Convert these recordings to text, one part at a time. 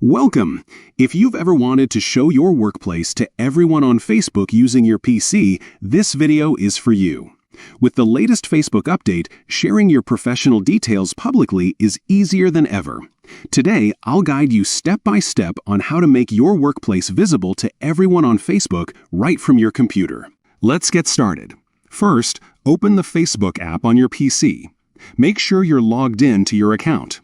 Welcome! If you've ever wanted to show your workplace to everyone on Facebook using your PC, this video is for you. With the latest Facebook update, sharing your professional details publicly is easier than ever. Today, I'll guide you step by step on how to make your workplace visible to everyone on Facebook right from your computer. Let's get started. First, open the Facebook app on your PC. Make sure you're logged in to your account.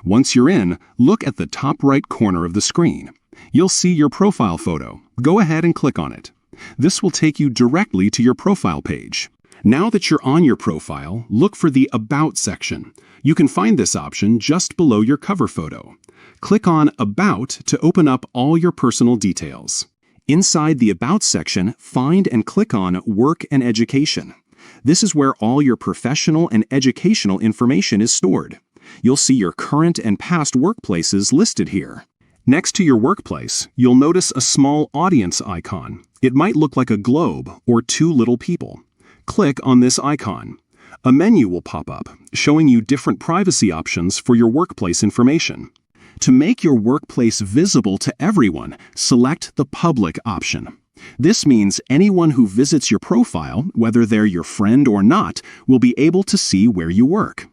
Once you're in, look at the top right corner of the screen. You'll see your profile photo. Go ahead and click on it. This will take you directly to your profile page. Now that you're on your profile, look for the About section. You can find this option just below your cover photo. Click on About to open up all your personal details. Inside the About section, find and click on Work and Education. This is where all your professional and educational information is stored. You'll see your current and past workplaces listed here. Next to your workplace, you'll notice a small audience icon. It might look like a globe or two little people. Click on this icon. A menu will pop up, showing you different privacy options for your workplace information. To make your workplace visible to everyone, select the Public option. This means anyone who visits your profile, whether they're your friend or not, will be able to see where you work.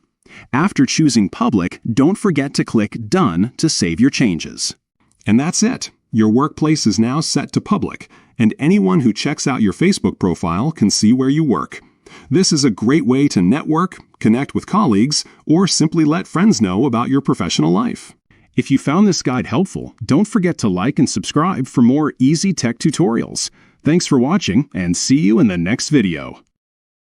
After choosing Public, don't forget to click Done to save your changes. And that's it. Your workplace is now set to public, and anyone who checks out your Facebook profile can see where you work. This is a great way to network, connect with colleagues, or simply let friends know about your professional life. If you found this guide helpful, don't forget to like and subscribe for more easy tech tutorials. Thanks for watching, and see you in the next video.